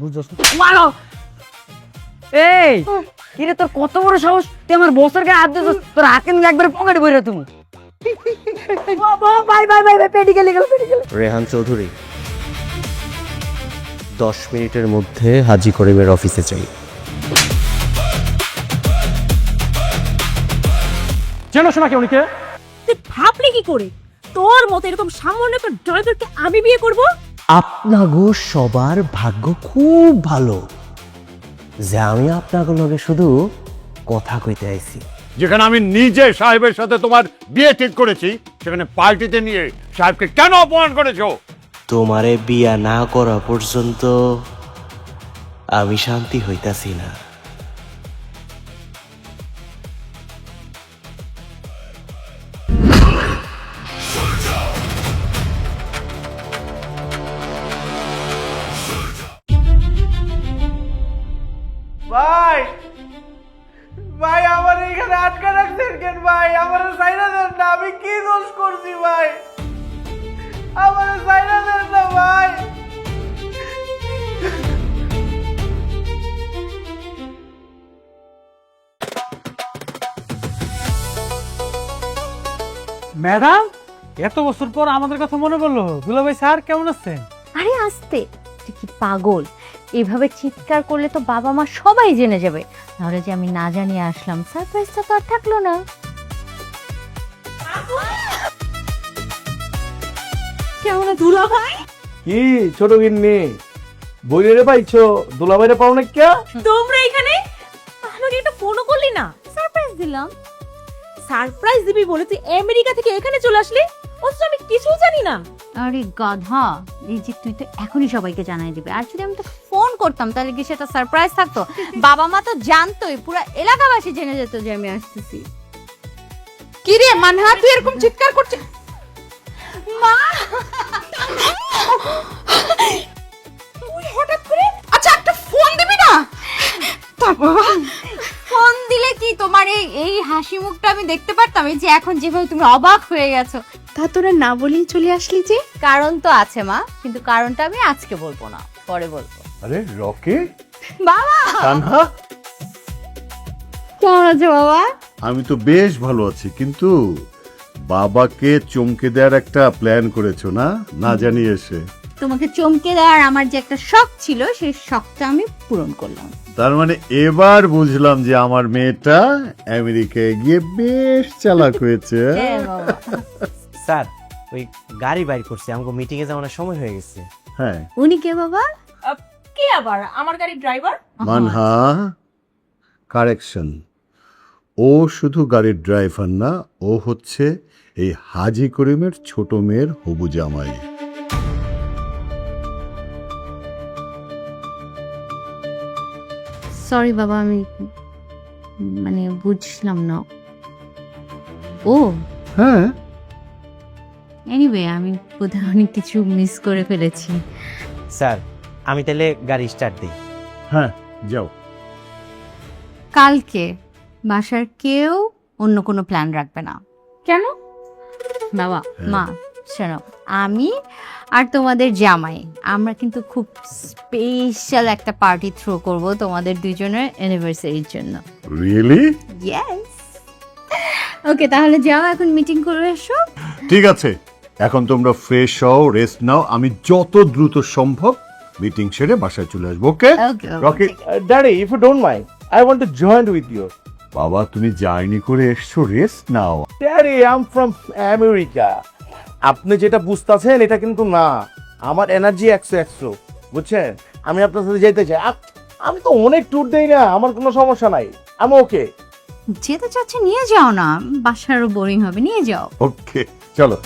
বুঝছস মারো এই কিরে তোর কত বড় সাহস তুই আমার বসের গায়ে হাত দিছস তোর হাত কিন্তু একবারে পকেটে ভরে তুমি বাই বাই বাই বাই পেটি গেল রেহান চৌধুরী 10 মিনিটের মধ্যে হাজী করিমের অফিসে চাই। চেনাশোনা কেউ নিকে তুই ভাবলি কি করে তোর মতো এরকম সামান্য একটা ড্রাইভারকে আমি বিয়ে করব? আপনাগো সবার ভাগ্য খুব ভালো যে আমি আপনাগো লগে শুধু কথা কইতে আইছি। যেখানে আমি নিজে সাহেবের সাথে তোমার বিয়ে ঠিক করেছি সেখানে পার্টিতে নিয়ে সাহেবকে কেন অপমান করেছো? তোমারে বিয়া না করা পর্যন্ত আমি শান্তি হইতাছি না। ভাই ভাই আমার এখানে আটকা রাখছেন কেন ভাই? আমার সাইরা দেন না, আমি কি দোষ করছি ভাই? আমার সাইরা দেন না ভাই। ম্যাডাম এত বছর পর আমাদের কথা মনে পড়লো। দুলাভাই স্যার কেমন আছেন? আরে আস্তে, তুই কি পাগল? এভাবে চিৎকার করলে তো বাবা মা সবাই জেনে যাবে। তাহলে যে আমি না জানিয়ে আসলাম, সারপ্রাইজটা তো আর থাকলো না। কেমন দুলা ভাই? কি ছোট গিন্নি বইরে পাইছো? দুলাভাইরে পাও না কে? তোমরা এখানে আমাকে একটা ফোনও করলি না? সারপ্রাইজ দিলাম। সারপ্রাইজ দিবি বলে তুই আমেরিকা থেকে এখানে চলে আসলি, অথচ আমি কিছুই জানি না। আরে গাধা, এই যে তুই তো এখনই সবাইকে জানাই দিবে। আর যদি আমি তো ফোন করতাম তাহলে কি সেটা সারপ্রাইজ থাকতো? বাবা মা তো জানতোই, পুরো এলাকাবাসী জেনে যেত যে আমি আসতেছি। কি রে মানহা, তুই এরকম চিৎকার করছিস? মা, তুই হঠাৎ করে আচ্ছা একটা ফোন দিবি না? ফোন দিলে কি তোমার এই হাসি মুখটা আমি দেখতে পারতাম? এই যে এখন যেভাবে তুমি অবাক হয়ে গেছো। তা তোরা না বলেই চলে আসলি যে? কারণ তো আছে মা, কিন্তু কারণটা আমি আজকে বলবো না, পরে বলবো। আরে রকি, বাবা কানহা, কেমন আছো বাবা? আমি তো বেশ ভালো আছি, কিন্তু বাবাকে চমকে দেওয়ার একটা প্ল্যান করেছো না, না জানিয়ে এসে? তোমাকে চমকে দেওয়ার আমার যে একটা শখ ছিল, সেই শখটা আমি পূরণ করলাম। তার মানে এবার বুঝলাম যে আমার মেয়েটা আমেরিকায় গিয়ে বেশ চালাক হয়েছে। হ্যাঁ বাবা। স্যার ওই গাড়ি বাইর করছে, আমাকে মিটিং এ যাওয়ার সময় হয়ে গেছে। হ্যাঁ, উনি কে বাবা? কে আবার? আমার গাড়ির ড্রাইভার? মানহা, কারেকশন, ও শুধু গাড়ির ড্রাইভার না, ও হচ্ছে এই হাজী করিমের ছোট মেয়ের হবু জামাই। সরি বাবা, আমি মানে বুঝলাম না। ও হ্যাঁ, এনিওয়ে, আমি বোধহয় অনেক কিছু মিস করে ফেলেছি। স্যার আমি তাহলে গাড়ি স্টার্ট দিই। হ্যাঁ, যাও। কালকে বাসার কেউ অন্য কোনো প্ল্যান রাখবে না। কেন? বাবা মা শোনো, আমি আর তোমাদের জামাই আমরা কিন্তু খুব স্পেশাল একটা পার্টি থ্রো করব তোমাদের দুইজনের অ্যানিভার্সারির জন্য। রিয়েলি? ইয়েস। ওকে, তাহলে যাও এখন মিটিং করে এসো। ঠিক আছে, এখন তোমরা ফ্রেশ হও, রেস্ট নাও, আমি যত দ্রুত সম্ভব মিটিং সেরে বাসায় চলে আসবো। Okay okay Rocky? Daddy, if you don't mind, I want to join with you. বাবা তুমি জার্নি করে এসছো, রেস্ট নাও। Daddy, I am from America. আপনি যেটা বুঝতেছেন এটা কিন্তু না। আমার এনার্জি 100 বুঝছেন? আমি আপনার সাথে যেতে চাই। আমি তো অনেক ট্যুর দেই না, আমার কোনো সমস্যা নাই, আমি ওকে। যেতে চাচ্ছে নিয়ে যাও না, বাসারও বোরিং হবে, নিয়ে যাও। ওকে চলো।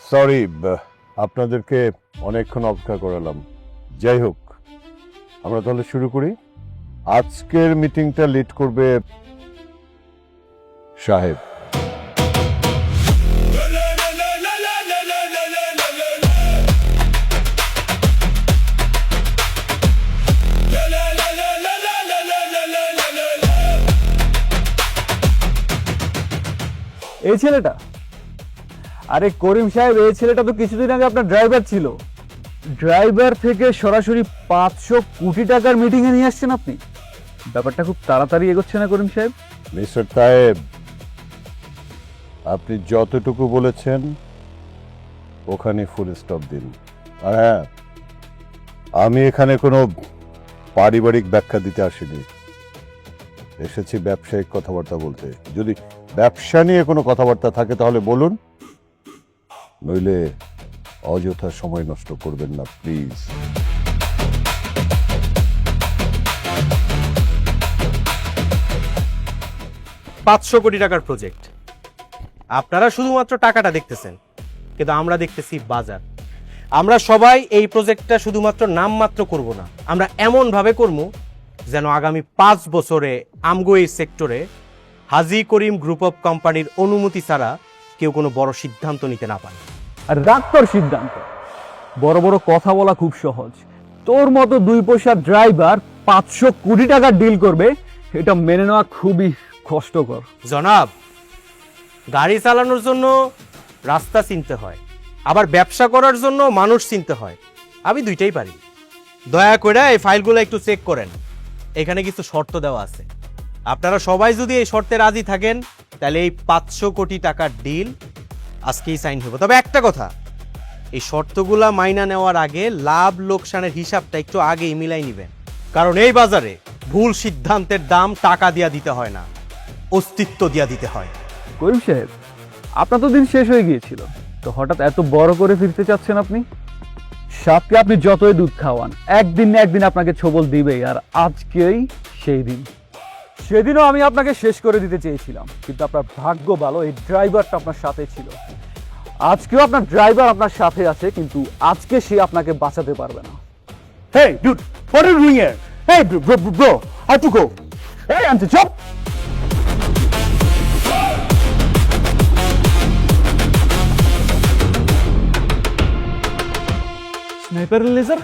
সরি, আপনাদেরকে অনেকক্ষণ অপেক্ষা করালাম। যাই হোক, আমরা তাহলে শুরু করি। আজকের মিটিংটা লিড করবে সাহেব। এই ছেলেটা? আরে করিম সাহেব, এই ছেলেটা তো কিছুদিন আগে আপনার ড্রাইভার ছিল। ড্রাইভার থেকে সরাসরি 500 কোটি টাকার মিটিংয়ে নিয়ে আসছেন আপনি। ব্যাপারটা খুব তাড়াতাড়ি এগোচ্ছে না করিম সাহেব? মিস্টার তায়েব, আপনি যতটুকু বলেছেন ওখানে ফুল স্টপ দিন। আর হ্যাঁ, আমি এখানে কোনো পারিবারিক ব্যাখ্যা দিতে আসিনি, এসেছি ব্যবসায়িক কথাবার্তা বলতে। যদি ব্যবসা নিয়ে কোনো কথাবার্তা থাকে তাহলে বলুন, নইলে অযথা সময় নষ্ট করবেন না প্লিজ। $500 কোটি টাকার প্রজেক্ট। আপনারা শুধুমাত্র টাকাটা দেখতেছেন, কিন্তু আমরা দেখতেছি বাজার। আমরা সবাই এই প্রজেক্টটা শুধুমাত্র নামমাত্র করব না, আমরা এমন ভাবে করব যেন আগামী 5 বছরে আমগো এই সেক্টরে হাজী করিম গ্রুপ অফ কোম্পানির অনুমতি ছাড়া কেউ কোনো বড় সিদ্ধান্ত নিতে না পারে। আর রাগ তোর সিদ্ধান্ত। বড় বড় কথা বলা খুব সহজ, তোর মতো 2 পয়সার ড্রাইভার 500 কোটি টাকার ডিল করবে, এটা মেনে নেওয়া খুবই কষ্টকর। জনাব, গাড়ি চালানোর জন্য রাস্তা চিনতে হয়, আবার ব্যবসা করার জন্য মানুষ চিনতে হয়। আমি দুইটাই পারি। দয়া করে এই ফাইলগুলো একটু চেক করেন, এখানে কিছু শর্ত দেওয়া আছে। আপনারা সবাই যদি এই শর্তে রাজি থাকেন তাহলে এই 500 কোটি টাকার ডিল আজকেই সাইন হবে। তবে একটা কথা, এই শর্তগুলা মাইনা নেওয়ার আগে লাভ লোকসানের হিসাবটা একটু আগেই মিলাই নেবেন, কারণ এই বাজারে ভুল সিদ্ধান্তের দাম টাকা দিয়া দিতে হয় না, অস্তিত্ব দিয়া দিতে হয়। করিম সাহেব, আপনার তো দিন শেষ হয়ে গিয়েছিল, তো হঠাৎ এত বড় করে ফিরতে চাচ্ছেন আপনি? সাপকে আপনি যতই দুধ খাওয়ান, একদিন না একদিন আপনাকে ছোবল দিবেই, আর আজকেই সেই দিন। সেদিনও আমি আপনাকে শেষ করে দিতে চেয়েছিলাম, কিন্তু আপনার ভাগ্য ভালো, এই ড্রাইভারটা আপনার সাথে ছিল। আজকেও আপনার ড্রাইভার আপনার সাথে আছে, কিন্তু আজকে সে আপনাকে বাঁচাতে পারবে না। Hey, dude, what are you doing here? Hey, bro, I have to go. Hey, Ante, chop! Sniper laser?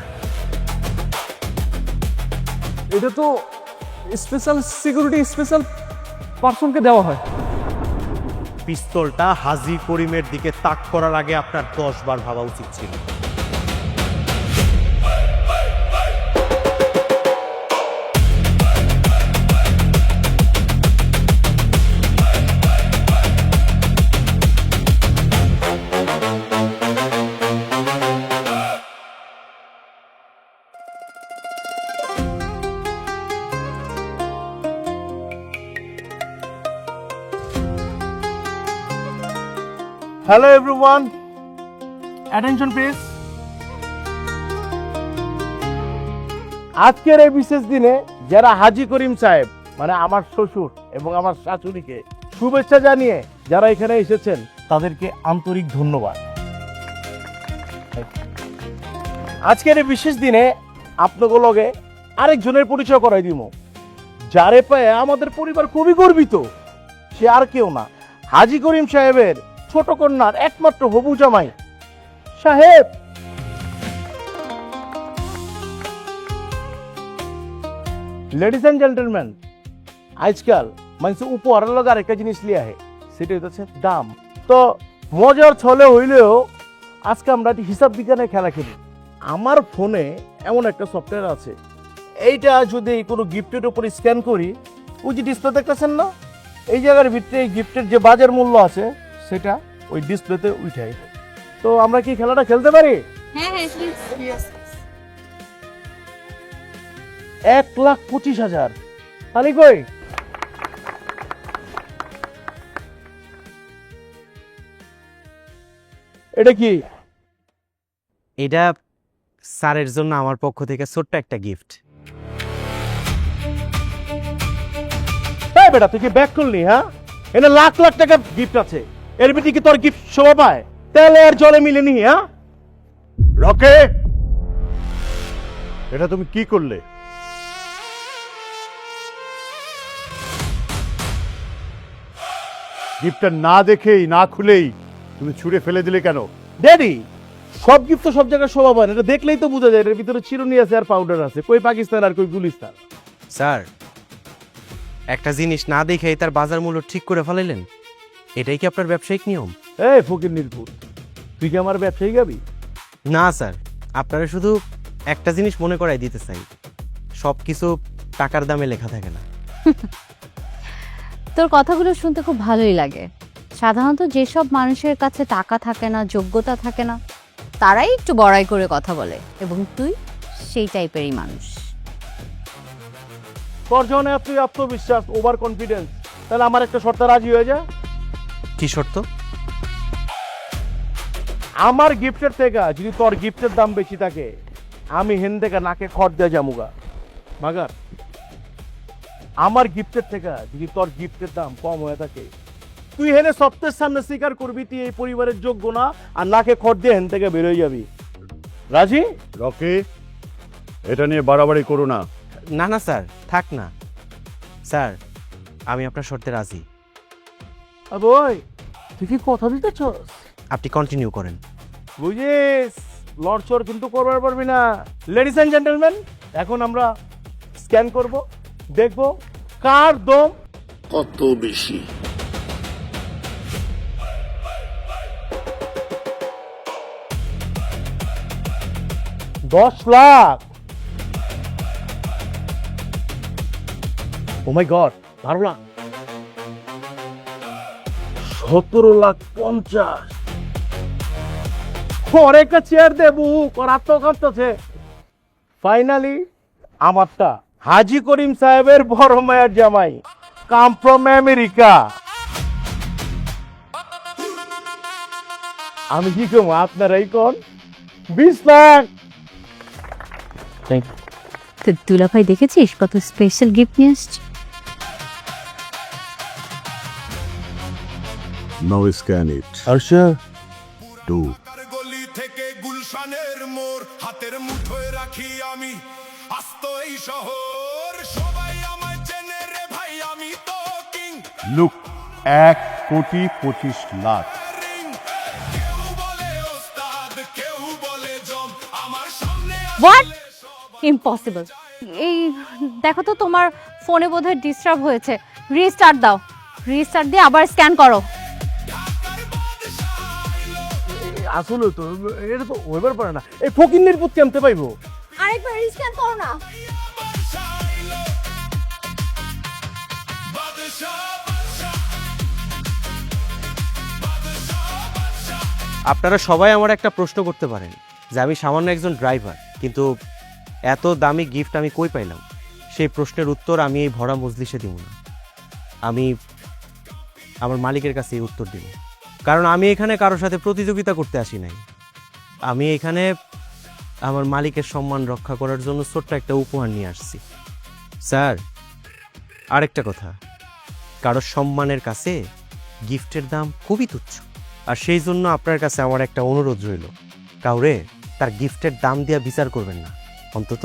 এটা তো স্পেশাল সিকিউরিটি স্পেশাল পারসনকে দেওয়া হয়। পিস্তলটা হাজী করিমের দিকে তাক করার আগে আপনার 10 বার ভাবা উচিত ছিল। Hello everyone. Attention please. আজকের এই বিশেষ দিনে যারা হাজী করিম সাহেব মানে আমার শ্বশুর এবং আমার শাশুড়িকে শুভেচ্ছা জানিয়ে যারা এখানে এসেছেন তাদেরকে আন্তরিক ধন্যবাদ। আজকের এই বিশেষ দিনে আপনাদের লগে আরেকজনের পরিচয় করাই দিব, যারে পায়ে আমাদের পরিবার খুবই গর্বিত। সে আর কেউ না, হাজী করিম সাহেবের ছোট কন্যার একমাত্র হবু জামাই সাহেব। লেডিস এন্ড জেন্টলম্যান, আজকাল মানুষ উপহারের লগে আরেকটা জিনিস লিয়ে আহে, সেটা হচ্ছে দাম। তো মজার ছলে হইলেও আজকে আমরা হিসাব বিজ্ঞানের খেলা খেলি। আমার ফোনে এমন একটা সফটওয়্যার আছে, এইটা যদি কোনো গিফটের উপর স্ক্যান করি, ওই যে ডিসপ্লে দেখতেছেন না, এই জায়গার ভিতরে এই গিফটের যে বাজার মূল্য আছে সেটা ওই ডিসপ্লেতে উঠাই। তো আমরা কি খেলাটা খেলতে পারি? হ্যাঁ হ্যাঁ প্লিজ। 1,25,000 তাহলে কই? এটা কি? এটা স্যারের জন্য আমার পক্ষ থেকে ছোট্ট একটা গিফট। এই বেটা, তুই কি ব্যাক করলি? হ্যাঁ, এখানে লাখ লাখ টাকা গিফট আছে, এর ভিতরে কি তোর গিফট শোভা পায়? তেলে আর জলে মিলেনি। হ্যাঁ রকে, এটা তুমি কি করলে? গিফটটা না দেখেই না খুলেই তুমি ছুঁড়ে ফেলে দিলে কেন? ড্যাডি, সব গিফট তো সব জায়গায় শোভা পায় না, এটা দেখলেই তো বোঝা যায় এর ভিতরে চিরুনি আছে আর পাউডার আছে, কই পাকিস্তান আর কই গুলিস্তান। স্যার, একটা জিনিস না দেখেই তার বাজার মূল্য ঠিক করে ফেলাইলেন। এটাই কি আপনার ব্যবসায়িক নিয়ম? এই ফকির নির্ভুত, তুই কি আমার ব্যবসায়ী গাবি? না স্যার, আপনারা শুধু একটা জিনিস মনে করাই দিতে চাই, সব কিছু টাকার দামে লেখা থাকে না। তোর কথাগুলো শুনতে খুব ভালোই লাগে। সাধারণত যেসব মানুষের কাছে টাকা থাকে না, যোগ্যতা থাকে না, তারাই একটু বড়াই করে কথা বলে, এবং তুই সেই টাইপেরই মানুষ। তোর যখন তুই আত্মবিশ্বাস, ওভার কনফিডেন্স, তাহলে আমার একটা শর্তে রাজি হয়ে যা। কি শর্ত? আমার গিফটের থেকে যদি তোর গিফটের দাম বেশি থাকে, আমি হেন থেকে নাকে খড় দিয়ে যামুগা। মাগার আমার গিফটের থেকে যদি তোর গিফটের দাম কম হয়ে থাকে, তুই হেনে সপ্তাহের সামনে স্বীকার করবি তুই এই পরিবারের যোগ্য না, আর নাকে খড় দিয়ে হেন থেকে বেরোয় যাবি। রাজি? রকি, এটা নিয়ে বাড়াবাড়ি করো না। না না স্যার, থাক না স্যার, আমি আপনার শর্তে রাজি। বই তুই কি কথা দিতেছ? আপনি কন্টিনিউ করেন। বুঝিস, লড়চড় কিন্তু করবার পারবি না। লেডিস এন্ড জেন্টলম্যান, এখন আমরা স্ক্যান করব, দেখব কার দম কত বেশি। $10,00,000। ও মাই গড, 12,00,000, 17,50,000। একটা চেয়ার দেবু করার তো কাঁপতেছে। ফাইনালি আমারটা, হাজি করিম সাহেবের বড় মায়ের জামাই, কাম ফ্রম আমেরিকা। আমি কি কম, আপনারাই কোন? 20,00,000। তো দুলাভাই দেখেছিস কত স্পেশাল গিফট নিয়ে আসছে? Now scan it. আরশা, 2. গলি থেকে গুলশানের মোর হাতের মুঠোয় রাখি আমি আস্ত এই শহর, সবাই আমায় চেনে রে ভাই, আমি তো কিং। লুক, 1,25,00,000। কেউ বলে ওস্তাদ, কেউ বলে জম, আমার সামনে হোয়াট? ইম্পসিবল। এই দেখো তো, তোমার ফোনে বোধহয় ডিস্টার্ব হয়েছে। রিস্টার্ট দাও, রিস্টার্ট দিয়ে আবার স্ক্যান করো। আসলে তো এটা তো হইবার পারে না। এই ফকির নির্বুত কেমতে পাইবো? আরেকবার রিস্ক্যান করো না। আপনারা সবাই আমার একটা প্রশ্ন করতে পারেন যে আমি সামান্য একজন ড্রাইভার, কিন্তু এত দামি গিফট আমি কই পাইলাম? সেই প্রশ্নের উত্তর আমি এই ভরা মজলিসে দিব না, আমি আমার মালিকের কাছে এই উত্তর দিব। কারণ আমি এখানে কারোর সাথে প্রতিযোগিতা করতে আসি নাই, আমি এখানে আমার মালিকের সম্মান রক্ষা করার জন্য ছোট্ট একটা উপহার নিয়ে আসছি। স্যার, আরেকটা কথা, কারোর সম্মানের কাছে গিফটের দাম খুবই তুচ্ছ, আর সেই জন্য আপনার কাছে আমার একটা অনুরোধ রইল, কাউরে তার গিফটের দাম দিয়ে বিচার করবেন না, অন্তত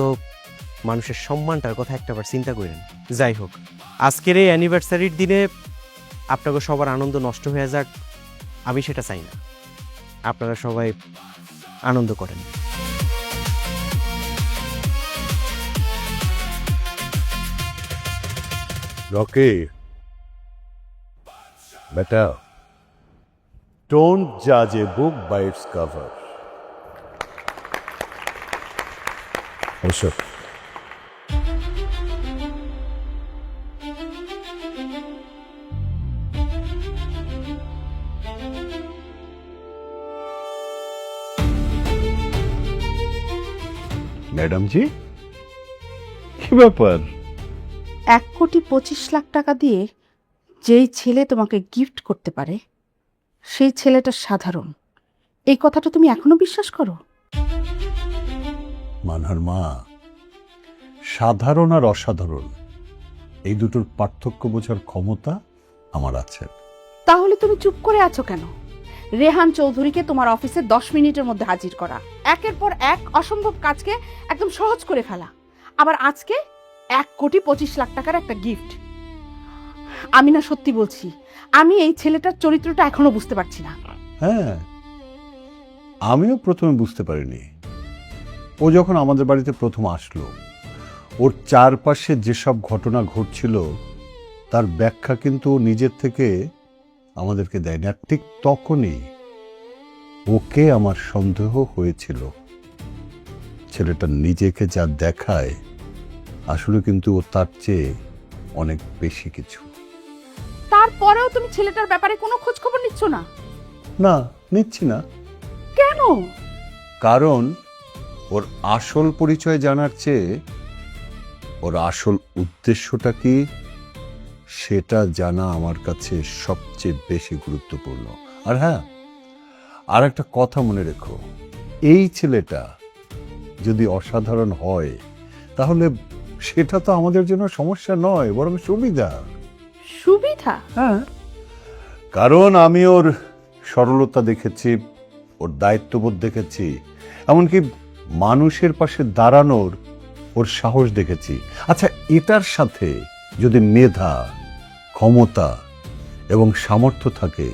মানুষের সম্মানটার কথা একটাবার চিন্তা করেন। যাই হোক, আজকের এই অ্যানিভার্সারির দিনে আপনাকে সবার আনন্দ নষ্ট হয়ে যাক, আমি সেটা চাই না। আপনারা সবাই আনন্দ করেন। Rocky, beta, don't judge a book by its cover. Ashok. Madam ji, কি ব্যাপার? 1,25,00,000 টাকা দিয়ে যেই ছেলে তোমাকে গিফট করতে পারে, সেই ছেলেটা সাধারণ, এই কথাটা তুমি এখনো বিশ্বাস করো? মানহার মা, সাধারণ আর অসাধারণ এই দুটোর পার্থক্য বোঝার ক্ষমতা আমার আছে। তাহলে তুমি চুপ করে আছো কেন? রেহান চৌধুরীকে তোমার অফিসে 10 মিনিটের মধ্যে হাজির করা, একের পর এক অসম্ভব কাজকে একদম সহজ করে ফেলা, আবার আজকে 1,25,00,000 টাকার একটা গিফট। আমি না সত্যি বলছি, আমি এই ছেলেটার চরিত্রটা এখনো বুঝতে পারছি না। হ্যাঁ, আমিও প্রথমে বুঝতে পারিনি। ও যখন আমাদের বাড়িতে প্রথম আসলো, ওর চারপাশে যেসব ঘটনা ঘটছিল তার ব্যাখ্যা কিন্তু ও নিজের থেকে আমাদেরকে দেয় না। ঠিক তখনই ওকে আমার সন্দেহ হয়েছিল। ছেলেটা নিজেকে যা দেখায় আসলে কিন্তু ও তার চেয়ে অনেক বেশি কিছু। তারপরেও তুমি ছেলেটার ব্যাপারে কোনো খোঁজ খবর নিচ্ছ না? না, নিচ্ছি না। কেন? কারণ ওর আসল পরিচয় জানার চেয়ে ওর আসল উদ্দেশ্যটা কি সেটা জানা আমার কাছে সবচেয়ে বেশি গুরুত্বপূর্ণ। আর হ্যাঁ, আর একটা কথা মনে রেখো, এই ছেলেটা যদি অসাধারণ হয় তাহলে সেটা তো আমাদের জন্য সমস্যা নয়, বরং সুবিধা। সুবিধা? হ্যাঁ, কারণ আমি ওর সরলতা দেখেছি, ওর দায়িত্ববোধ দেখেছি, এমনকি মানুষের পাশে দাঁড়ানোর ওর সাহস দেখেছি। আচ্ছা, এটার সাথে যদি মেধা, ক্ষমতা এবং সামর্থ্য থাকে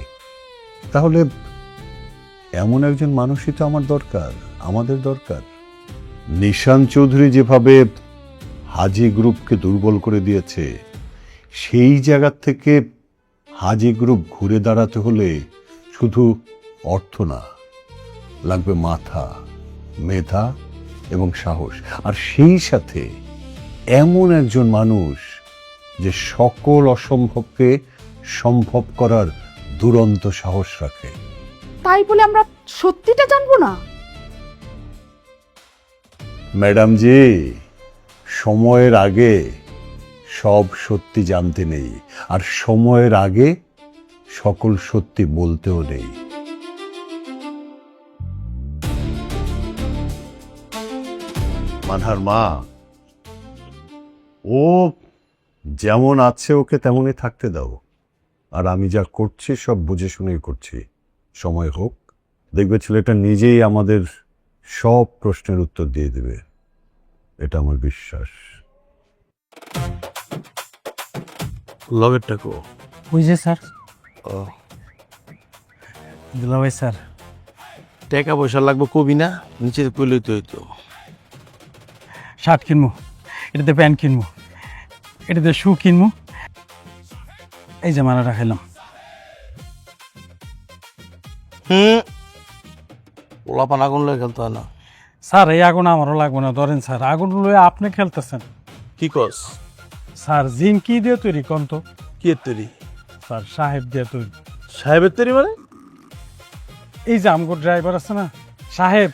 তাহলে এমন একজন মানুষই তো আমার দরকার, আমাদের দরকার। নিশান চৌধুরী যেভাবে হাজি গ্রুপকে দুর্বল করে দিয়েছে, সেই জায়গা থেকে হাজি গ্রুপ ঘুরে দাঁড়াতে হলে শুধু অর্থ না, লাগবে মাথা, মেধা এবং সাহস। আর সেই সাথে এমন একজন মানুষ যে সকল অসম্ভবকে সম্ভব করার দুরন্ত সাহস রাখে। তাই বলে আমরা সত্যিটা জানবো না? ম্যাডাম জি, সময়ের আগে সব সত্যি জানতে নেই, আর সময়ের আগে সকল সত্যি বলতেও নেই। মানহার মা, ও যেমন আছে ওকে তেমনই থাকতে দাও। আর আমি যা করছি সব বুঝে শুনেই করছি। সময় হোক, দেখবে ছেলেটা নিজেই আমাদের সব প্রশ্নের উত্তর দিয়ে দেবে, এটা আমার বিশ্বাস। লগেরটা কো? বুঝছে স্যার। ও দুলাভাই স্যার, টাকা পয়সা লাগবে কবি না, নিচে কইলেই তো হইতো। শার্ট কিনবো, এটাতে প্যান্ট কিনবো, এটাতে শু কিনবো, এই যে মালাটা খাইলাম। পোলাপান আগুন লয়ে খেলতে হয় না স্যার, এই আগুন আমারও লাগবে না, ধরেন স্যার, আগুন লয়ে আপনি খেলতেছেন। কি কস? স্যার, জিন কি দিয়ে তৈরি কোন তো? কি এর তৈরি? স্যার, সাহেব দিয়ে তৈরি। সাহেবের তৈরি মানে? এই যে আমগো ড্রাইভার আছে না সাহেব,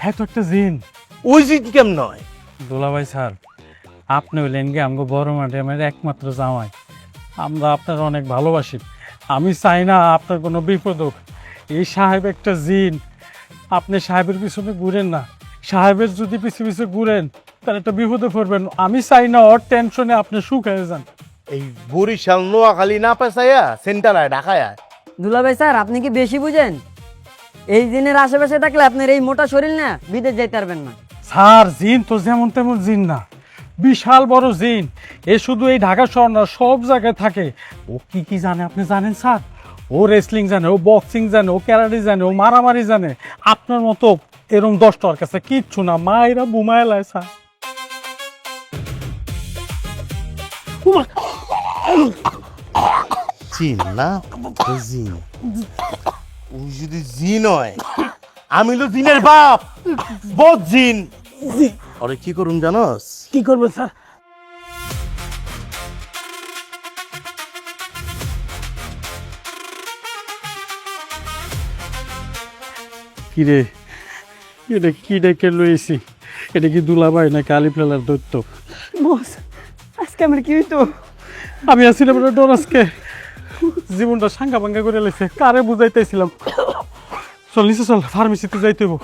হ্যাঁ তো একটা জিন। ওই জিন কেমন নয়? দুলাভাই স্যার, আপনি হইলেন কি আমগো বড় ম্যাডামের একমাত্র জামাই। আমরা আপনার অনেক ভালোবাসি। আমি চাই না আপনার কোনো বিপদ হোক। এই সাহেব একটা জিন। আপনি সাহেবের পিছনে ঘুরেন না। সাহেবের যদি পিছু পিছু ঘুরেন তাহলে একটা বিপদে পড়বেন। আমি চাই না ওর টেনশনে আপনি শুকায় যান। এই বরিশাল নোয়াখালী না পেছাইয়া সেন্টারায় ঢাকায়। দুলাভাই স্যার, আপনি কি বেশি বুঝেন? এই দিনের আশেপাশে থাকলে আপনার এই মোটা শরীর না বিদেশ যাইতে পারবেন না। স্যার, জিন তো যেমন তেমন জিন না, বিশাল বড় জিন। এ শুধু এই ঢাকা শহর না, সব জায়গায় থাকে। ও কি কি জানে আপনি জানেন স্যার? ও রেসলিং জানে, ও বক্সিং জানে, ও ক্যারাটে জানে, ও মারামারি জানে। আপনার মতো এরম 10টার কাছে কিচ্ছু না, মায়েরা বুমায় লায় স্যার। জিন না? জিন। ওই যদি জিন হয়, আমি তো জিনের বাপ, বহুত জিন। আরে কি করুন জানোস? কি করবেন স্যার? কিরে, এটা কি ডেকে লইছি? এটা কি দুলাভাই না কালি ফেলার দৈত্য? বস, আজকে আমার কি হইতো? আমি আসছিলাম ডরাসকে, জীবনটা সাঙ্গা ভাঙ্গা করে লেছে। কারে বুঝাইতেছিলাম? চল নিচে চল, ফার্মেসিতে যাইতে হইব।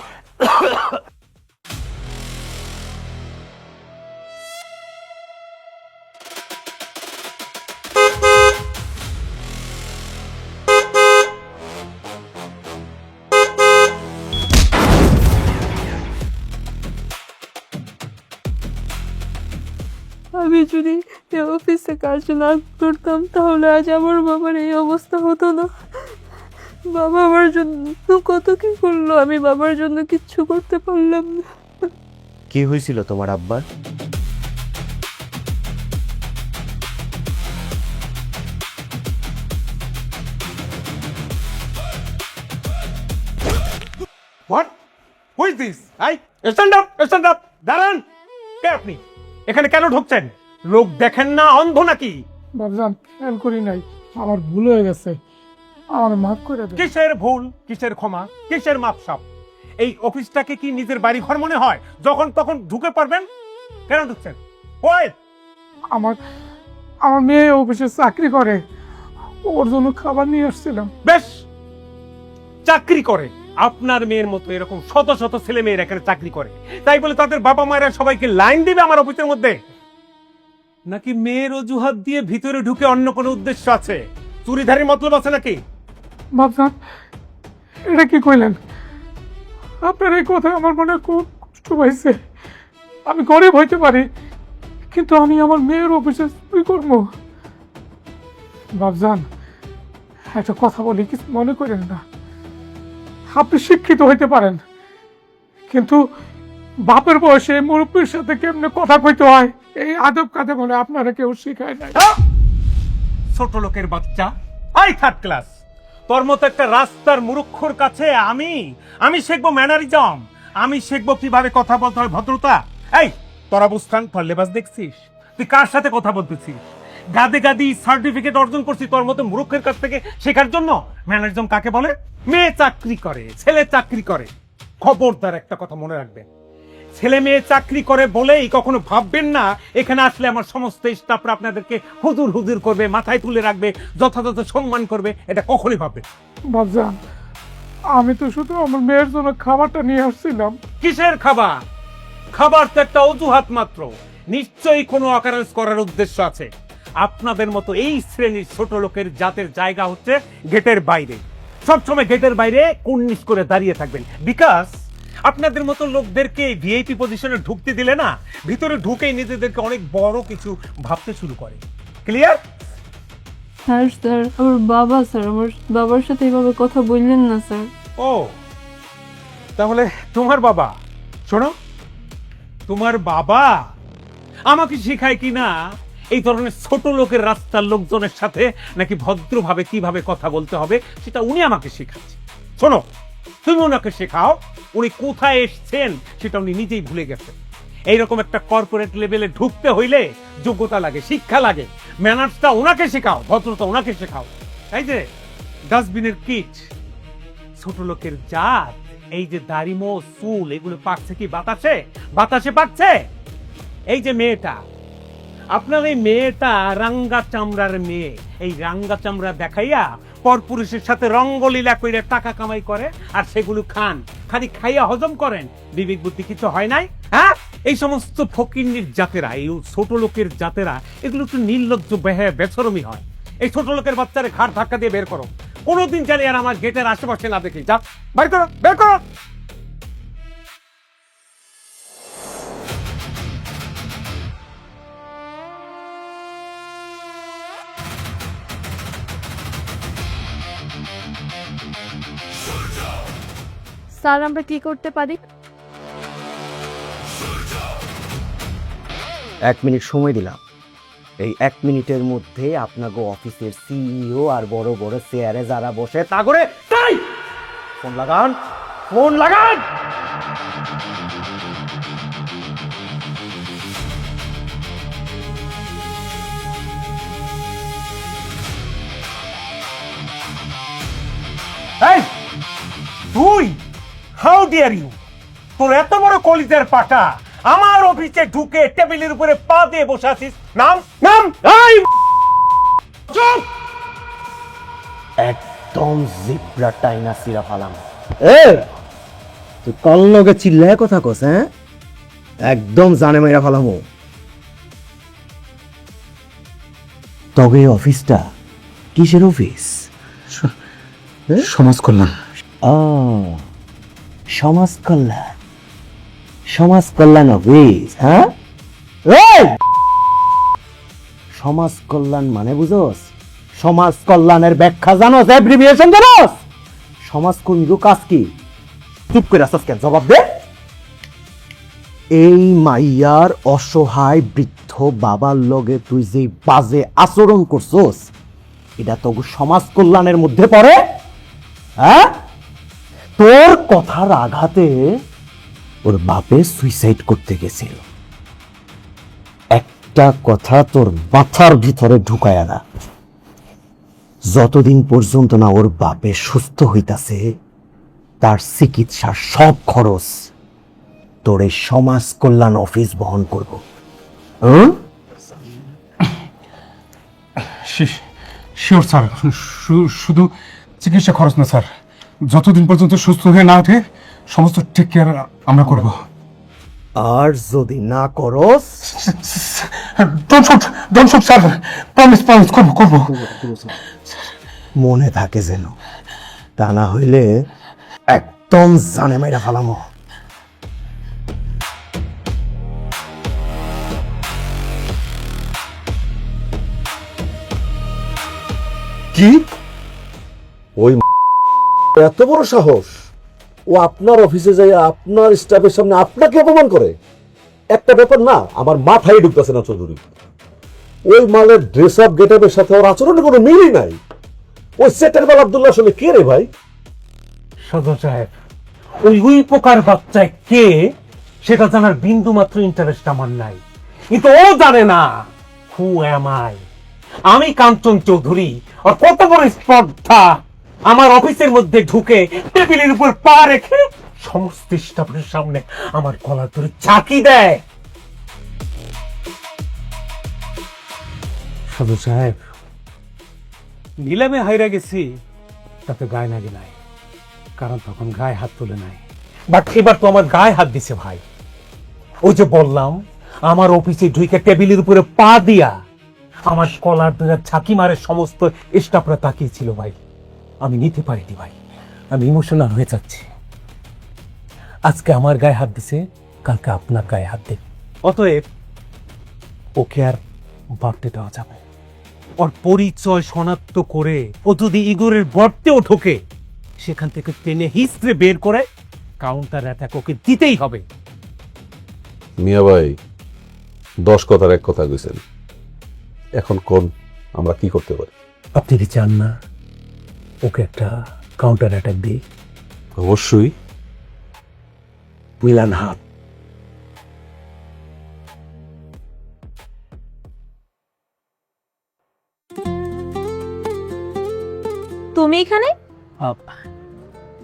আমি যদি এই অফিসে কাজ না করতাম তাহলে আজ আমার বাবার এই অবস্থা হতো না। বাবা আমার জন্য কত কি করলো, আমি বাবার জন্য কিচ্ছু করতে পারলাম না। কি হয়েছিল তোমার আব্বার? What who is this? I stand up দাঁড়ান। কে আপনি? এখানে কেন ঢুকছেন? লোক দেখেন না, অন্ধ নাকি? বাবজান খেয়াল করি নাই, আমার ভুল হয়ে গেছে, আমার মাফ করে দেন। কিসের ভুল, কিসের ক্ষমা, কিসের মাপসাপ? এই অফিসটাকে কি নিজের বাড়ি ঘর মনে হয়? যখন তখন ঢুকে পারবেন? কেন ঢুকছেন? ওই আমার আমার মেয়ে অফিসে চাকরি করে, ওর জন্য খাবার নিয়ে আসছিলাম। বেশ, চাকরি করে? আপনার মেয়ের মতো এরকম শত শত ছেলে মেয়েরা এখানে চাকরি করে, তাই বলে তাদের বাবা মায়েরা সবাইকে লাইন দিবে আমার অফিসের মধ্যে? নাকি মেয়ের অজুহাত দিয়ে ভিতরে ঢুকে অন্য কোনো উদ্দেশ্য আছে? চুরিধারির মতলব আছে নাকি? বাবজান এটা কি কইলেন? আপনার এই কথা আমার মনে খুব কষ্ট পাইছে। আমি গরিব হইতে পারি, কিন্তু আমি আমার মেয়ের অফিসে কি করবো? বাবজান একটা কথা বলি, কিছু মনে করেন না। আপনি শিক্ষিত হইতে পারেন, কিন্তু বাপের বয়সে মুরব্বীর সাথে কেমনে কথা কইতে হয় এই আদব কাদে বলে আপনারা কেউ শিখায় নাই। ছোট লোকের বাচ্চা, আই থার্ড ক্লাস, তোর মতো একটা রাস্তার মুরুক্ষর কাছে আমি শিখবো ম্যানারিজম, আমি শিখবো কিভাবে কথা বলতে হয়, ভদ্রতা। এই তোরা বুঝতাম তোর লেবাস দেখছিস? তুই কার সাথে কথা বলতেছিস? গাদে গাদি সার্টিফিকেট অর্জন করছি তোর মতো মূর্খের কাছ থেকে শেখার জন্য। ম্যানারিজম কাকে বলে? মেয়ে চাকরি করে, ছেলে চাকরি করে। খবরদার একটা কথা মনে রাখবেন, ছেলে মেয়ে চাকরি করে বলেই কখনো ভাববেন না এখানে আসলে আমার সমস্ত স্টাফরা আপনাদেরকে হুজুর হুজুর করবে, মাথায় তুলে রাখবে, যথাযথ সম্মান করবে, এটা কখনোই ভাববেন। বাবজান আমি তো শুধু আমার মেয়ের জন্য খাবারটা নিয়ে আসছিলাম। কিসের খাবার? খাবার তো একটা অজুহাত মাত্র, নিশ্চয়ই কোনো অকারেন্স করার উদ্দেশ্য আছে। আপনাদের মতো এই শ্রেণীর ছোট লোকের জাতের জায়গা হচ্ছে গেটের বাইরে। সবসময় গেটের বাইরে কুর্নিশ করে দাঁড়িয়ে থাকবেন, বিকজ আপনাদের মতো লোকদেরকে ভিআইপি পজিশনে ঢুকতে দিলে না, ভিতরে ঢুকেই নিজেদেরকে অনেক বড় কিছু ভাবতে শুরু করে। ক্লিয়ার? স্যার আমার বাবা, স্যার আমার বাবার সাথে এইভাবে কথা বললেন না স্যার। ও তাহলে তোমার বাবা, শোনো, তোমার বাবা আমাকে শেখায় কি না এই ধরনের ছোট লোকের রাস্তার লোকজনের সাথে নাকি ভদ্রভাবে কিভাবে কথা বলতে হবে সেটা উনি আমাকে শেখাচ্ছে। শোনো, তুমি ওনাকে শেখাও, উনি কোথায় এসছেন সেটা উনি নিজেই ভুলে গেছেন। এইরকম একটা কর্পোরেট লেভেলে ঢুকতে হইলে যোগ্যতা লাগে, শিক্ষা লাগে। ম্যানার্সটা ওনাকে শেখাও, ভদ্রতা ওনাকে শেখাও। এই যে ডাস্টবিনের কিট, ছোট লোকের জাত, এই যে দাড়িমো চুল এগুলো পাকছে কি বাতাসে? বাতাসে পাকছে? এই যে মেয়েটা, আপনার এই মেয়েটা রাঙ্গা চামড়ার মেয়ে, এই রাঙ্গা চামড়া দেখাইয়া পরপুরুষের সাথে রঙ্গলীলা করে টাকা কামাই করে, আর সেগুলো খান, খালি খাইয়া হজম করেন, বিবেক বুদ্ধি কিছু হয় নাই? হ্যাঁ, এই সমস্ত ফকিন্নির জাতেরা, এই ছোট লোকের জাতেরা, এগুলো একটু নির্লজ্জ বেছরমি হয়। এই ছোট লোকের বাচ্চারে ঘাড় ধাক্কা দিয়ে বের করো, কোনোদিন জানি আর আমার গেটের আশেপাশে না দেখি। যা বের করো, বের করো। স্যার আমরা কি করতে পারি? 1 মিনিট সময় দিলাম, এই 1 মিনিটের মধ্যে আপনাকে অফিসের সিইও আর বড় বড় চেয়ারে যারা বসে তা করে তাই ফোন লাগান, ফোন লাগান। এই তুই, হাউ ডিয়ার ইউ, তোর এত বড় কলিজার পাটা আমার অফিসে ঢুকে টেবিলের উপরে পা দিয়ে বসে আছিস? নাম নাম এই চুপ! একদম জিব্রা টাইনা সিরা ফালাম। তুই কল লগে চিল্লায় কথা কস? হ্যাঁ, একদম জানে মাইরা ফালামো। তবে অফিসটা কিসের অফিস? সমাজ কল্যাণ। সমাজ কল্যাণ, সমাজ কল্যাণ অফিস। হ্যাঁ, সমাজ কল্যাণ মানে বুঝোস? সমাজ কল্যাণের ব্যাখ্যা জানোস? অ্যাব্রিভিয়েশন জানোস? সমাজকর্মীর কাজ কি? চুপ করে আসছ কেন? জবাব দে। এই মাইয়ার অসহায় বৃদ্ধ বাবার লগে তুই যে বাজে আচরণ করছস, এটা তো সমাজ কল্যাণের মধ্যে পড়ে? হ্যাঁ, তোর কথার আঘাতে ওর বাপে সুইসাইড করতে গেছিল। একটা কথা তোর মাথার ভিতরে ঢুকায়া না, যতদিন পর্যন্ত না ওর বাপে সুস্থ হইতাছে তার চিকিৎসার সব খরচ তোর এই সমাজ কল্যাণ অফিস বহন করব। শিওর স্যার, শুধু চিকিৎসা খরচ না স্যার, যতদিন পর্যন্ত সুস্থ হয়ে না ওঠে সমস্ত টেক কেয়ার আমরা করব। আর যদি না করস, ডোন্ট শুট স্যার, প্রমিস করব। মনে থাকে যেন, তা না হইলে একদম জানে মাইরা ফালামো। কি ওই এত বড় সাহস, ও আপনার অফিসে যাই আপনার স্টাফের সামনে আপনাকে অপমান করে? একটা ব্যাপার না, আমার মাথায় ঢুকতেছে না চৌধুরী। ওই মালের ড্রেস আপ গেট আপের সাথে ওর আচরণের কোনো মিলই নাই। ওই সেটেরবাল আব্দুল্লাহ আসলে কে রে ভাই? সদর সাহেব, ওই প্রকার বাচ্চায় কে সেটা জানার বিন্দু মাত্র ইন্টারেস্ট আমার নাই, কিন্তু ও জানে না হু অ্যাম আই। আমি কাঞ্চন চৌধুরী, আর কত বড় স্পর্ধা আমার অফিসের মধ্যে ঢুকে টেবিলের উপর পা রেখে সমস্ত স্টাফের সামনে আমার গলা ধরে চাকি দেয়। সদর সাহেব, নিলামে হাইরা গেছি তাতে গায়ে নাগে নাই, কারণ তখন গায়ে হাত তুলে নাই। বাট এবার তো আমার গায়ে হাত দিছে ভাই। ওই যে বললাম, আমার অফিসে ঢুকে টেবিলের উপরে পা দিয়া আমার কলার ধরে ছাকি মারে সমস্ত স্টাফরা তাকিয়েছিল ভাই। আমি নিতে পারিনি ভাই, আমি ইমোশনাল হয়ে যাচ্ছি। আজকে আমার গায়ে হাত দিছে, কালকে আপনার গায়ে হাত দেবে। অতএব ওকে আর বাড়তে দেওয়া যাবে। ওর পরিচয় শনাক্ত করে ও যদি ইগোরের গর্তেও ঢোকে, সেখান থেকে টেনে হিস্ট্রে বের করে কাউন্টার অ্যাটাক ওকে দিতেই হবে। মিয়া ভাই 10 কথার এক কথা কইছেন, এখন কোন আমরা কি করতে পারি? আপনি কি চান না ওকে একটা কাউন্টার অ্যাটাক দিই? অবশ্যই। মিলান হাত। তুমি এখানে?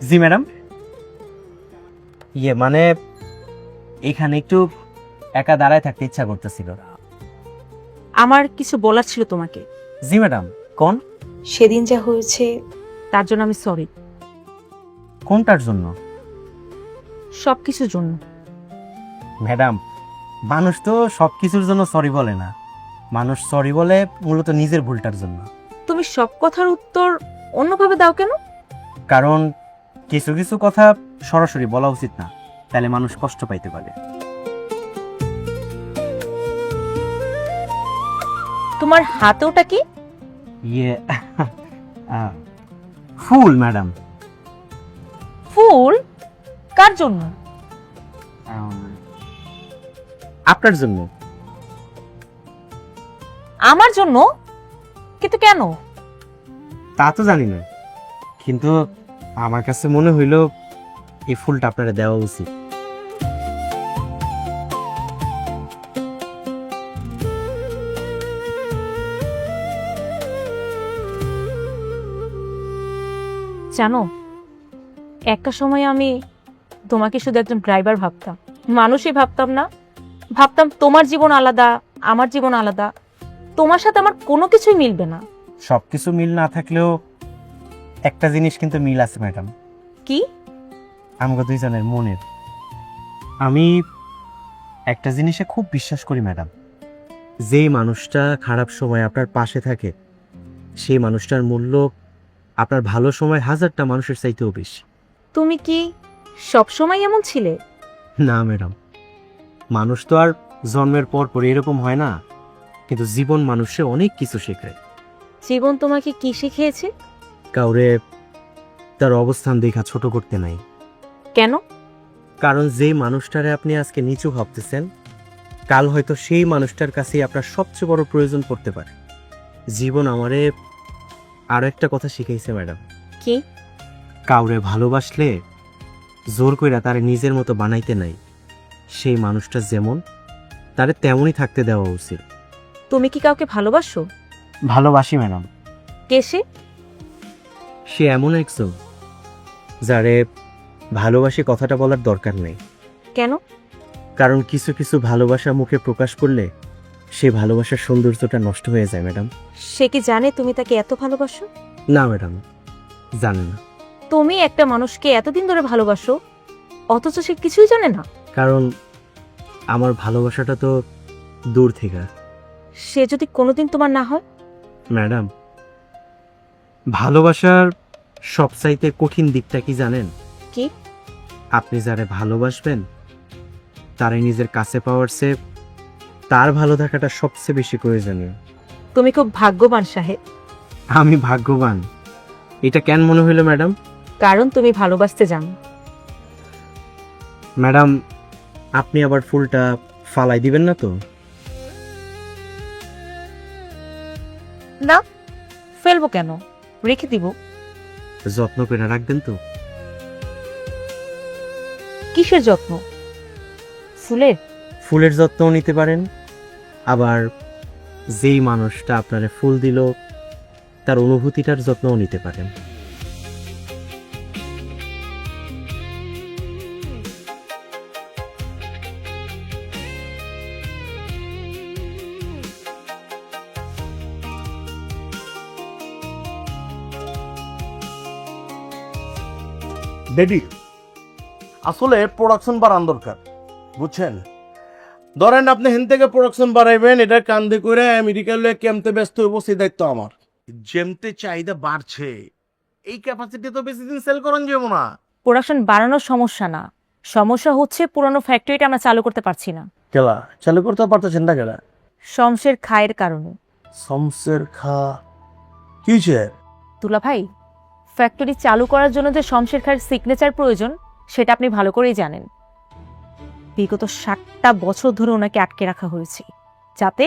জি ম্যাডাম। মানে এখানে একটু একা দাঁড়ায় থাকতে ইচ্ছা করতেছিল। আমার কিছু বলার ছিল তোমাকে। জি ম্যাডাম, কোন? সেদিন যা হয়েছে তার জন্য আমি সরি। কোনটার জন্য? সবকিছুর জন্য। ম্যাডাম, মানুষ তো সবকিছুর জন্য সরি বলে না, মানুষ সরি বলে মূলত নিজের ভুলটার জন্য। তুমি সব কথার উত্তর অন্যভাবে দাও কেন? কারণ কিছু কিছু কথা সরাসরি বলা উচিত না, তাহলে মানুষ কষ্ট পাইতে পারে। তোমার হাতে ওটা কি? ফুল ম্যাডাম। ফুল? কার জন্য? আপনার জন্য। আমার জন্য? কিন্তু কেন? তা তো জানি না, কিন্তু আমার কাছে মনে হইল এই ফুলটা আপনারা দেওয়া উচিত। জানো, একটা সময় আমি তোমাকে শুধু একজন ড্রাইভার ভাবতাম, মানুষই ভাবতাম না। ভাবতাম তোমার জীবন আলাদা, আমার জীবন আলাদা, তোমার সাথে আমার কোনো কিছুই মিলবে না। সবকিছু মিল না থাকলেও একটা জিনিস কিন্তু মিল আছে ম্যাডাম। কি? আমাকে দুইজনের মনের। আমি একটা জিনিসে খুব বিশ্বাস করি ম্যাডাম, যেই মানুষটা খারাপ সময় আপনার পাশে থাকে সেই মানুষটার মূল্য আপনার ভালো সময় 1000টা মানুষের চাইতেও বেশি। তুমি কি সব সময় এমন ছিলে? না ম্যাডাম, মানুষ তো আর জন্মের পর পর এরকম হয় না, কিন্তু জীবন মানুষে অনেক কিছু শেখায়। জীবন তোমাকে কি শিখিয়েছে? কাউরে তার অবস্থান দেখা ছোট করতে নাই। কেন? কারণ যে মানুষটারে আপনি আজকে নিচু ভাবতেছেন, কাল হয়তো সেই মানুষটার কাছেই আপনার সবচেয়ে বড় প্রয়োজন পড়তে পারে। জীবন আমারে আরো একটা কথা শিখাইছে ম্যাডাম। কি? কাউরে ভালোবাসলে জোর কইরা তারে নিজের মতো বানাইতে নাই। সেই মানুষটা যেমন, তারে তেমনই থাকতে দেওয়া উচিত। তুমি কি কাউকে ভালোবাসো? ভালোবাসি ম্যাডাম। কে সে? সে এমন একজন যারে ভালোবাসি কথাটা বলার দরকার নেই। কেন? কারণ কিছু কিছু ভালোবাসা মুখে প্রকাশ করলে সে ভালোবাসার সৌন্দর্যটা নষ্ট হয়ে যায় ম্যাডাম। সে কি জানে তুমি তাকে এত ভালোবাসো? না ম্যাডাম, জানে না। তুমি একটা মানুষকে এতদিন ধরে ভালোবাসো অথচ সে কিছুই জানে না? কারণ আমার ভালোবাসাটা তো দূর থেকে। সে যদি কোনোদিন তোমার না হয়? ম্যাডাম, ভালোবাসার সবচাইতে কঠিন দিকটা কি জানেন? কি? আপনি যারে ভালোবাসবেন তারে নিজের কাছে পাওয়ার চেয়ে তার ভালো থাকাটা সবচেয়ে বেশি প্রয়োজনীয়। তুমি খুব ভাগ্যবান সাহেব। আমি ভাগ্যবান এটা কেন মনে হইল ম্যাডাম? কারণ তুমি ভালোবাসতে জানো। ম্যাডাম, আপনি আবার ফুলটা ফালাই দিবেন না তো? না, ফেলবো কেন, রেখে দিব। যত্ন করে রাখবেন তো? কিসের যত্ন? ফুলের? ফুলের যত্নও নিতে পারেন, আবার যেই মানুষটা আপনারে ফুল দিল তার অনুভূতিটার যত্নও নিতে পারেন। ডেডি, আসলে প্রোডাকশন বাড়ান দরকার, বুঝছেন? ধরেন আপনি হেন থেকে প্রোডাকশন বাড়াইবেন, এটা কান্দে করে আমেরিকা লয়ে কেমতে ব্যস্ত হইব সেই দায়িত্ব আমার। যেমতে চাহিদা বাড়ছে, এই ক্যাপাসিটি তো বেশি দিন সেল করেন যাবো না। প্রোডাকশন বাড়ানোর সমস্যা না, সমস্যা হচ্ছে পুরনো ফ্যাক্টরিটা আমরা চালু করতে পারছি না। কেলা চালু করতে পারতেছেন না কেলা? শমশের খায়ের কারণে। শমশের খা কিছে? তুলা ভাই, ফ্যাক্টরি চালু করার জন্য যে শমশের খায়ের সিগনেচার প্রয়োজন সেটা আপনি ভালো করেই জানেন। বিগত 60টা বছর ধরে ওনাকে আটকে রাখা হয়েছে যাতে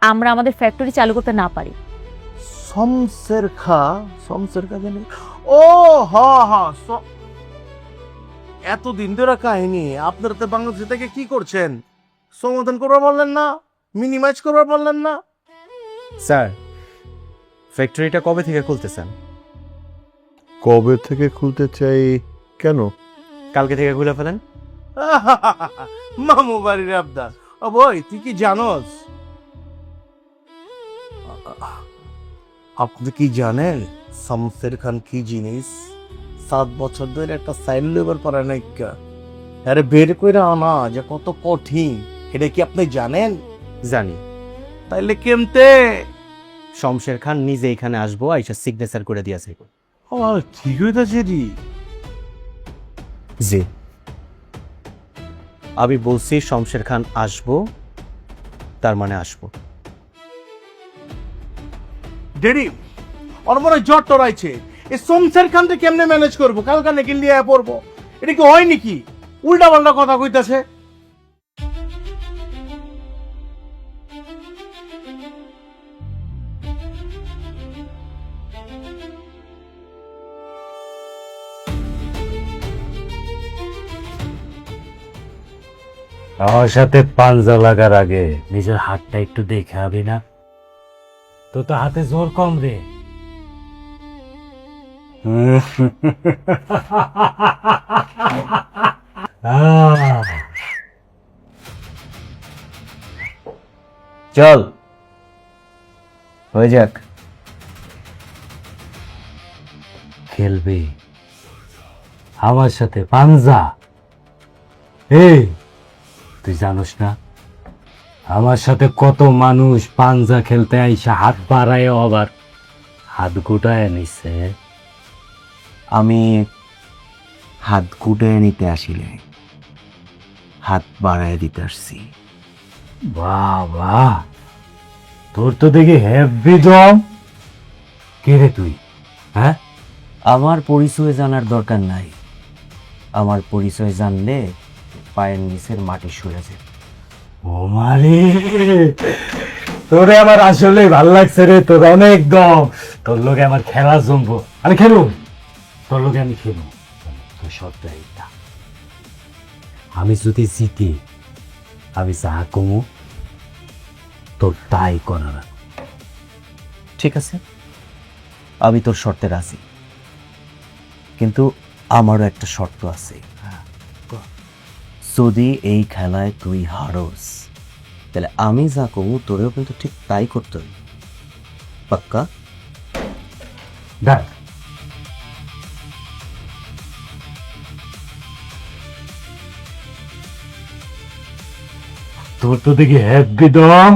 আমরা আমাদের ফ্যাক্টরি চালু করতে না পারি। শমশের খা জানি? ও হ্যাঁ হ্যাঁ, এতদিন ধরে কাহিনী। আপনারা তো বাংলাদেশ থেকে কি করছেন? সমাধান করবার বললেন না, মিনিমাইজ করবার বললেন না। স্যার, ফ্যাক্টরিটা কবে থেকে খুলতেছেন? কবে থেকে খুলতে চাই? কেন? কালকে থেকে খুলে ফেলেন। মামু বাড়ির আবদার। ও বই, তুই কি জানোস? আপনি কি জানেন শমশের খান কি জিনিস? 7 বছর ধরে একটা সাইন লেবার পারে নাই। আরে বের কইরা আনা যে কত কঠিন, এটা কি আপনি জানেন? জানি। তাইলে কেমতে? শমশের খান নিজে এখানে আসবো, আইসা সিগনেচার করে দিয়েছে। ঠিক হইতাছে জি। জি, আমি বলছি শমশের খান আসবো, তার মানে আসবো। ডেডি, ওর মনে জ্বর টরাইছে। এই শমশের খানকে কেমনে ম্যানেজ করবো? কালকা নাকি নিয়ে পড়বো? এটা কি হয় নাকি? উল্টা পাল্টা কথা কইতাছে। আমার সাথে পাঞ্জা লাগার আগে নিজের হাতটা একটু দেখে আবি না? তো তো হাতে জোর কম রে। চল হয়ে যাক। খেলবি আমার সাথে পাঞ্জা? এই, তুই জানোস না আমার সাথে কত মানুষ পাঞ্জা খেলতে আইসা হাত বাড়ায় আবার হাত গুটায় নিছে? আমি হাত গুটায় নিতে আসিলে হাত বাড়ায় দিতে আসছি। বাবা, তোর তো দেখি হেভি দম। কে রে তুই? হ্যাঁ, আমার পরিচয় জানার দরকার নাই। আমার পরিচয় জানলে পায়ের নিচের মাটি সরে যায়। ও মারে, তোরে আমার আসলে ভাল লাগছে রে। তোর অনেক দম। তোর লোকে আমার খেলা জমবো। আমি খেলুম, তোর লোকে আমি খেলুম। তোর শর্ত এইটা, আমি যদি জিতি আমি যা কমু তোর তাই করা না। ঠিক আছে, আমি তোর শর্তে রাজি, কিন্তু আমারও একটা শর্ত আছে। যদি এই খেলায় তুই হারস তাহলে আমি যা কমু তোরেও কিন্তু ঠিক তাই করতে হবে। পাক্কা? দেখ, তোর তো দেখি একদম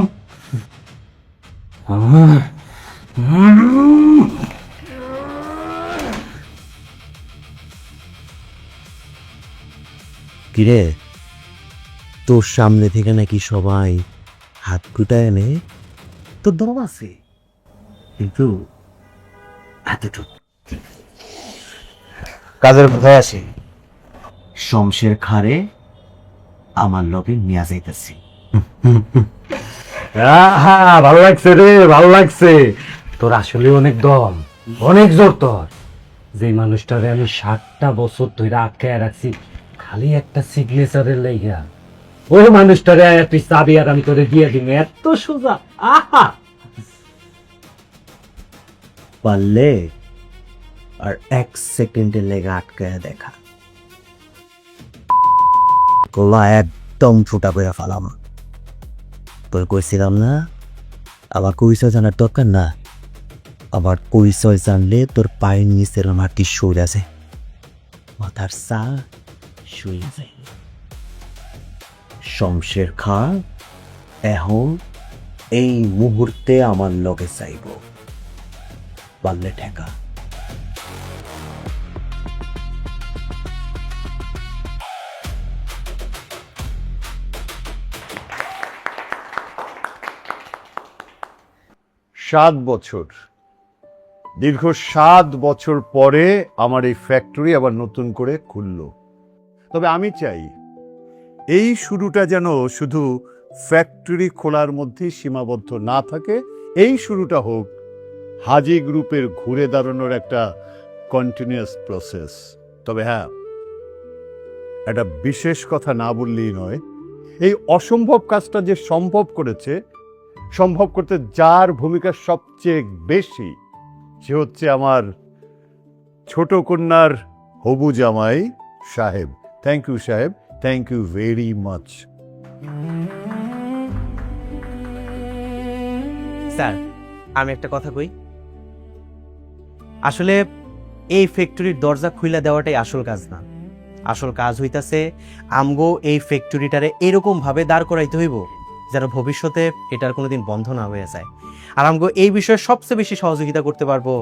কিরে, তোর সামনে থেকে নাকি সবাই হাত কুটায় এনে তোর দম আছে, কিন্তু এতটুকু। কাজের কোথায় আসে শমশের খারে আমার লগে নিয়ে যাইতেছি। ভালো লাগছে রে, ভালো লাগছে। তোর আসলে অনেক দম, অনেক জোর তোর। যে মানুষটারে আমি 60টা বছর ধরে আটকায় রাখছি খালি একটা সিগনেচারের লাইগা, ওই মানুষটারে তুই চাবি আর আমি তোরে দিয়ে দিব, এত সোজা? আহা, পারলে আর 1 সেকেন্ডের লেগে আটকায় দেখা, গলা একদম ফুটা করে ফালাম। তোর কইছিলাম না আবার পরিচয় জানার দরকার না, আবার পরিচয় জানলে তোর পায়ের নিচের মাটি সরে আছে, মাথার চা শুয়ে যায়। শমশের খাঁ এখন এই মুহূর্তে আমার লগে চাইব, পারলে ঠেকা। সাত বছর, দীর্ঘ 7 বছর পরে আমার এই ফ্যাক্টরি আবার নতুন করে খুললো। তবে আমি চাই এই শুরুটা যেন শুধু ফ্যাক্টরি খোলার মধ্যে সীমাবদ্ধ না থাকে, এই শুরুটা হোক হাজি গ্রুপের ঘুরে দাঁড়ানোর একটা কন্টিনিউয়াস প্রসেস। তবে হ্যাঁ, একটা বিশেষ কথা না বললেই নয়, এই অসম্ভব কাজটা যে সম্ভব করেছে, সম্ভব করতে যার ভূমিকা সবচেয়ে বেশি, সে হচ্ছে আমার ছোট কন্যার হবু জামাই সাহেব। থ্যাংক ইউ সাহেব, thank you very much. Sir, আমি একটা কথা কই। আসলে এই ফ্যাক্টরির দরজা খুইলা দেওয়াটাই আসল কাজ না। আসল কাজ হইতাছে আমগো এই ফ্যাক্টরিটারে এরকম ভাবে দাঁড় করাইতে হইব যেন ভবিষ্যতে এটার কোনোদিন বন্ধ না হয়ে যায়। আর আমগো এই বিষয়ে সবচেয়ে বেশি সহযোগিতা করতে পারবো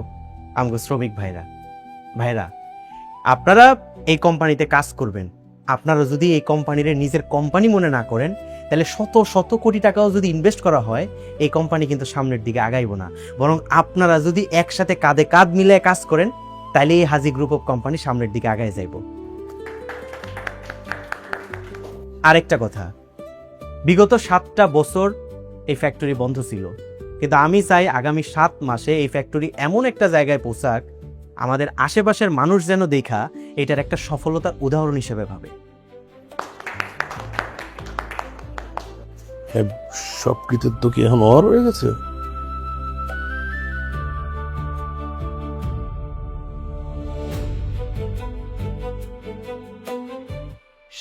আমগো শ্রমিক ভাইরা। আপনারা এই কোম্পানিতে কাজ করবেন, আপনারা যদি এই কোম্পানির নিজের কোম্পানি মনে না করেন তাহলে শত শত কোটি টাকাও যদি ইনভেস্ট করা হয় এই কোম্পানি কিন্তু সামনের দিকে আগাইব না। বরং আপনারা যদি একসাথে কাঁধে কাঁধ মিলিয়ে কাজ করেন তাহলে এই হাজি গ্রুপ অফ কোম্পানি সামনের দিকে আগায় যাইব। আরেকটা কথা, বিগত 7টা বছর এই ফ্যাক্টরি বন্ধ ছিল, কিন্তু আমি চাই আগামী 7 মাসে এই ফ্যাক্টরি এমন একটা জায়গায় পৌঁছাক আমাদের আশেপাশের মানুষ যেন দেখা এটার একটা সফলতার উদাহরণ হিসেবে ভাবে। সব কৃতিত্ব কি এখন ওর হয়ে গেছে?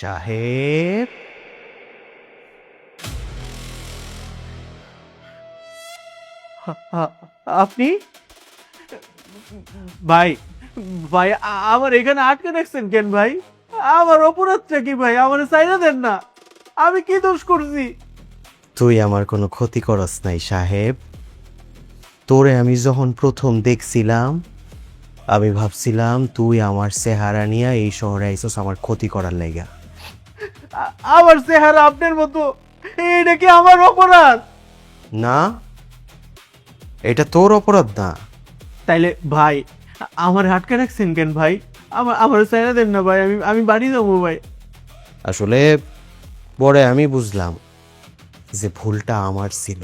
সাহেব, আপনি? ভাই ভাই আমার এখানে আটকে রাখছেন কেন ভাই? আমার অপরাধটা কি ভাই? আমার চাইনা দেন না, আমি কি দোষ করছি? তুই আমার কোনো ক্ষতি করস নাই সাহেব। তোরে আমি যখন প্রথম দেখছিলাম আমি ভাবছিলাম তুই আমার চেহারা নিয়ে এই শহরে আইসস আমার ক্ষতি করার লাইগা। আমার চেহারা আপনার মতো, এটা কি আমার অপরাধ? না, এটা তোর অপরাধ না। তাইলে ভাই আমার আটকে রাখছেন কেন ভাই? আমার চাইনা দেন না ভাই, আমি বাড়ি যাবো ভাই। আসলে পরে আমি বুঝলাম যে ভুলটা আমার ছিল।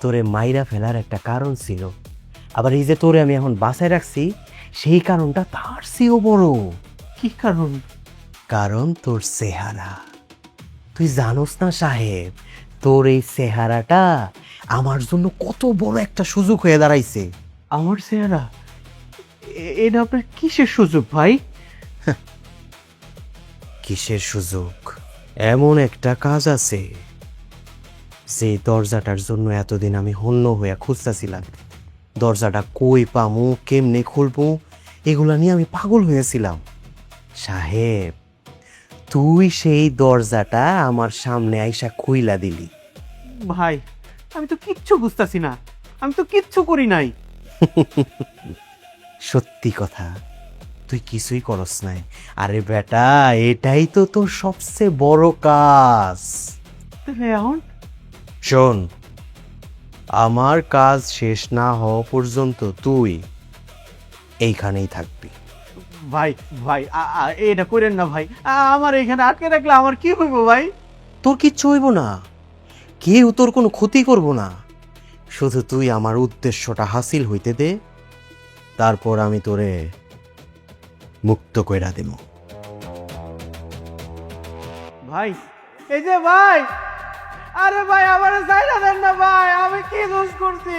তোরে মাইরা ফেলার একটা কারণ ছিল, আবার এই যে তোরে আমি এখন বাসায় রাখছি সেই কারণটা তার চেয়েও বড়। কি কারণ? কারণ তোর চেহারা। তুই জানোস না সাহেব, তোর এই চেহারাটা আমার জন্য কত বড় একটা সুযোগ হয়ে দাঁড়াইছে। আমার চেহারা? এটা আপনার কিসের সুযোগ ভাই? কিসের সুযোগ? এমন একটা কাজ আছে যে দরজাটার জন্য এতদিন আমি হন্য হইয়া খুঁজতেছিলাম। দরজাটা কই পামু, কেমনে খুলবো, এগুলা নিয়ে আমি পাগল হয়েছিলাম। সাহেব, তুই সেই দরজাটা আমার সামনে আইসা খুইলা দিলি। ভাই, আমি তো কিচ্ছু বুঝতাছি না, আমি তো কিচ্ছু করি নাই। সত্যি কথা, তুই কিছুই করস নাই। আরে বেটা, এটাই তো তোর সবচেয়ে বড় কাজ। এখন শোন, আমার কাজ শেষ না হওয়া পর্যন্ত তুই এইখানেই থাকবি। ভাই ভাই, এটা করেন না ভাই, আমার এখানে আটকে রাখলে আমার কি হইব ভাই? তোর কিচ্ছু হইব না, কেউ তোর কোনো ক্ষতি করব না। শুধু তুই আমার উদ্দেশ্যটা হাসিল হইতে দে, তারপর আমি তোরে মুক্ত কইরা দেব। ভাই, এই যে ভাই, আরে ভাই আমার সাইডা দেন না ভাই, আমি কি দোষ করছি?